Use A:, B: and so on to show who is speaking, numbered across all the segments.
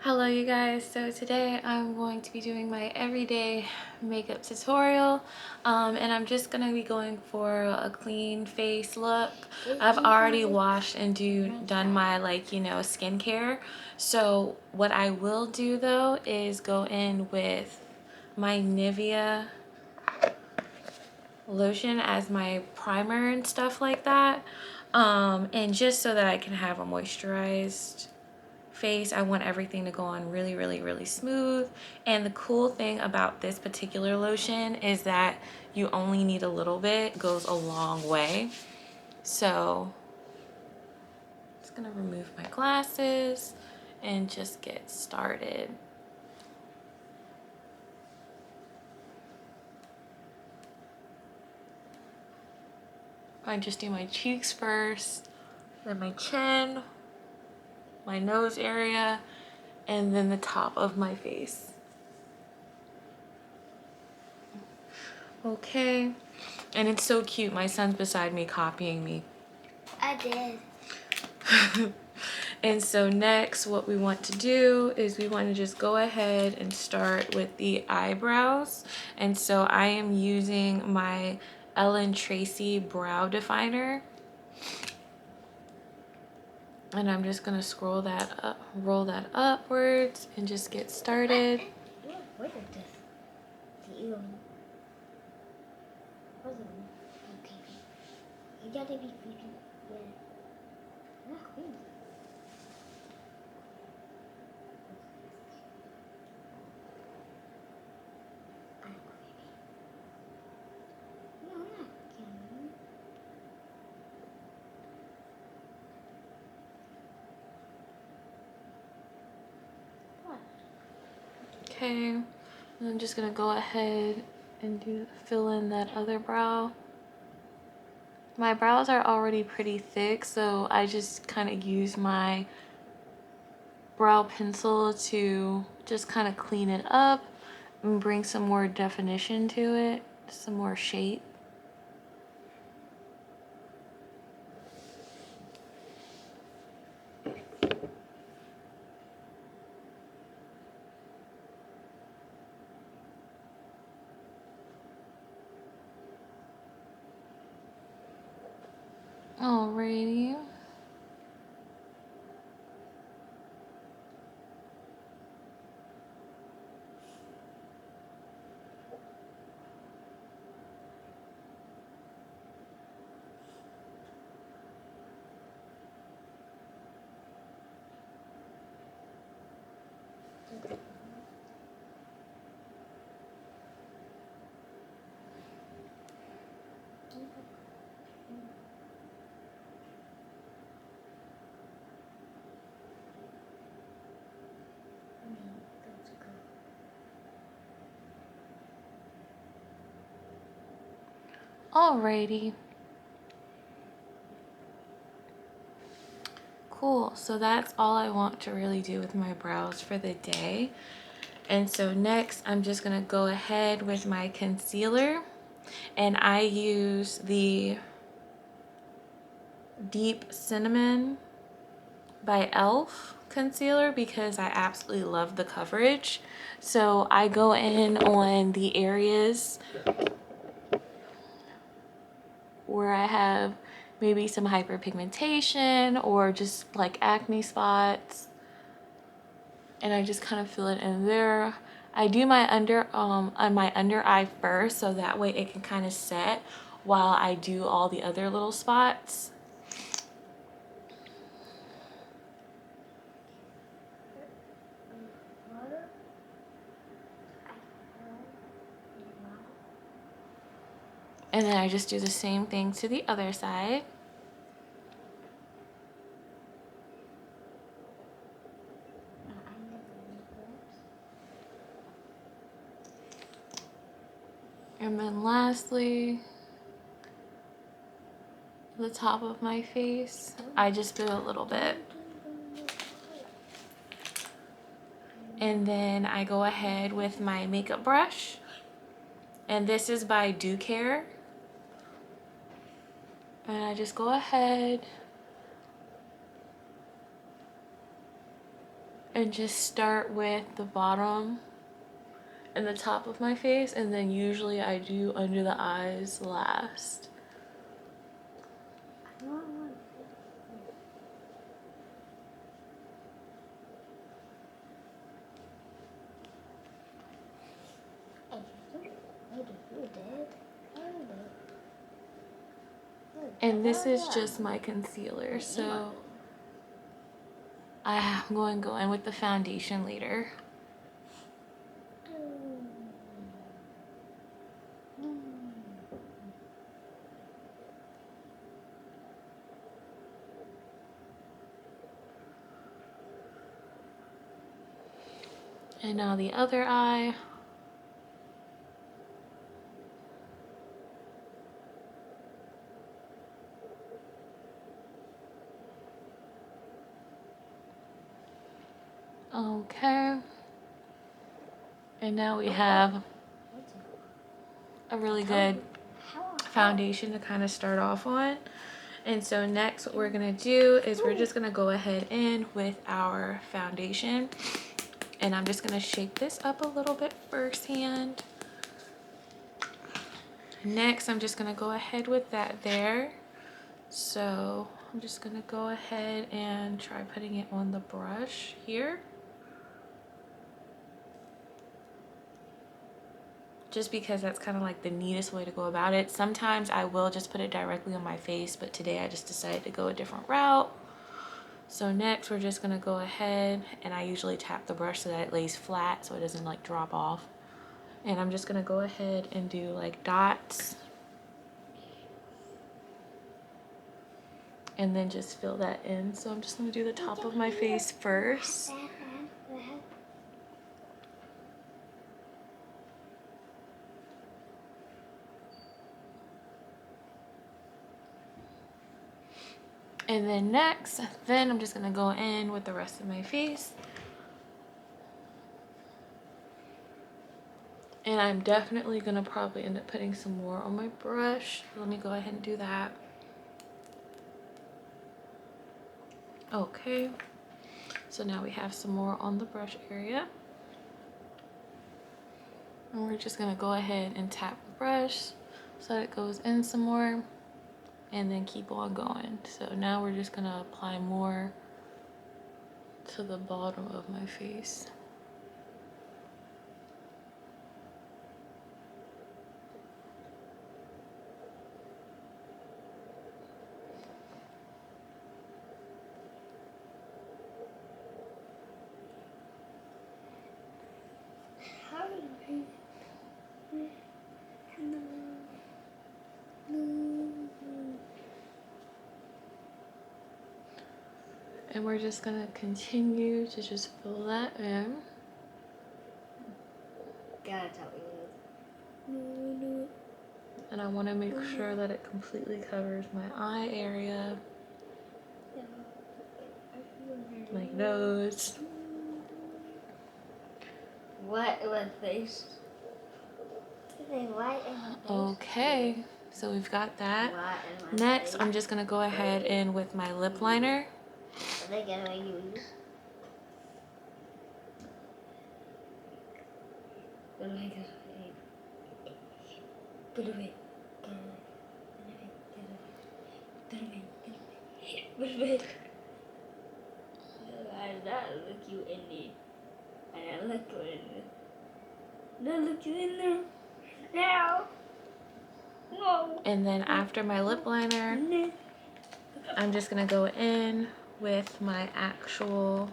A: Hello you guys, so today I'm going to be doing my everyday makeup tutorial and I'm just going to be going for a clean face look. I've already washed and done my skincare. So what I will do though is go in with my Nivea lotion as my primer and stuff like that, and just so that I can have a moisturized face. I want everything to go on really smooth. And the cool thing about this particular lotion is that you only need a little bit. It goes a long way. So I'm just gonna remove my glasses and just get started. I just do my cheeks first, then my chin, my nose area, and then the top of my face. Okay, and it's so cute. My son's beside me copying me.
B: I did.
A: And so next what we want to do is we want to just go ahead and start with the eyebrows. And so I am using my Ellen Tracy brow definer. And I'm just going to scroll that up, roll that upwards and just get started.
B: What is this? The You gotta be creepy. Yeah. Not creepy. I'm creepy. No, I'm not kidding. What?
A: Okay, and I'm just going to go ahead and fill in that other brow. My brows are already pretty thick, so I just kind of use my brow pencil to just kind of clean it up and bring some more definition to it, some more shape. Alrighty. Alrighty. Cool, so that's all I want to really do with my brows for the day. And so next I'm just gonna go ahead with my concealer, and I use the Deep Cinnamon by e.l.f. concealer because I absolutely love the coverage. So I go in on the areas where I have maybe some hyperpigmentation or just like acne spots, and I just kind of fill it in there. I do my on my under eye first, so that way it can kind of set while I do all the other little spots. And then I just do the same thing to the other side. And then lastly, the top of my face, I just do a little bit. And then I go ahead with my makeup brush. And this is by Do Care. And I just go ahead and just start with the bottom and the top of my face, and then usually I do under the eyes last. And this is just my concealer, so I'm going to go in with the foundation later. And now the other eye. Okay. And now we have a really good foundation to kind of start off on. And so next what we're going to do is we're just going to go ahead in with our foundation. And I'm just going to shake this up a little bit firsthand. Next, I'm just going to go ahead with that there. So I'm just going to go ahead and try putting it on the brush here. Just because that's kind of like the neatest way to go about it. Sometimes I will just put it directly on my face, but today I just decided to go a different route. So next we're just gonna go ahead, and I usually tap the brush so that it lays flat so it doesn't like drop off. And I'm just gonna go ahead and do like dots. And then just fill that in. So I'm just gonna do the top of my face first. And then next, I'm just gonna go in with the rest of my face. And I'm definitely gonna probably end up putting some more on my brush. Let me go ahead and do that. Okay, so now we have some more on the brush area. And we're just gonna go ahead and tap the brush so that it goes in some more, and then keep on going. So now we're just gonna apply more to the bottom of my face. And we're just gonna continue to just fill that in.
B: Gotta tell you.
A: And I wanna make sure that it completely covers my eye area, my nose.
B: What face?
A: Okay, so we've got that. Next, I'm just gonna go ahead in with my lip liner.
B: Are they gonna use? Get away. Get away. I look you in there. And I look you in there. No, look you in there. Now. No.
A: And then after my lip liner, I'm just gonna go in with my actual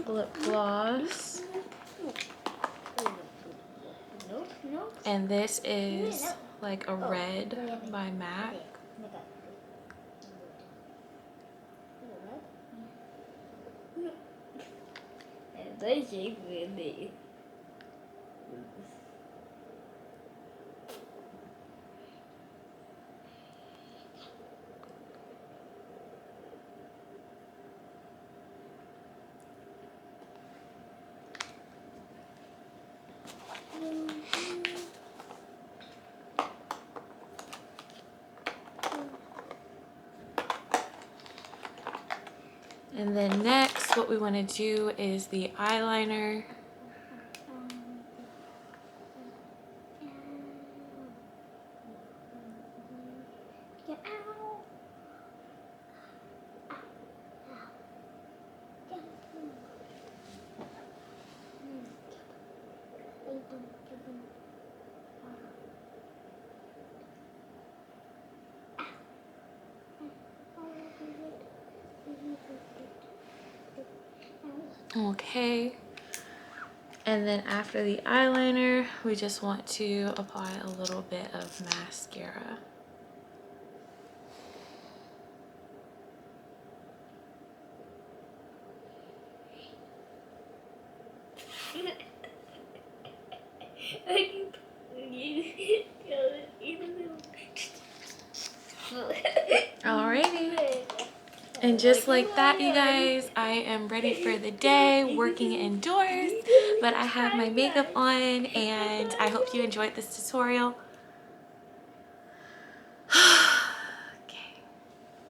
A: lip gloss. And this is like a red by MAC.
B: They shake me.
A: And then next, what we want to do is the eyeliner. Okay. And then after the eyeliner, we just want to apply a little bit of mascara. Alrighty. And just like that, you guys, I am ready for the day, working indoors, but I have my makeup on, and I hope you enjoyed this tutorial.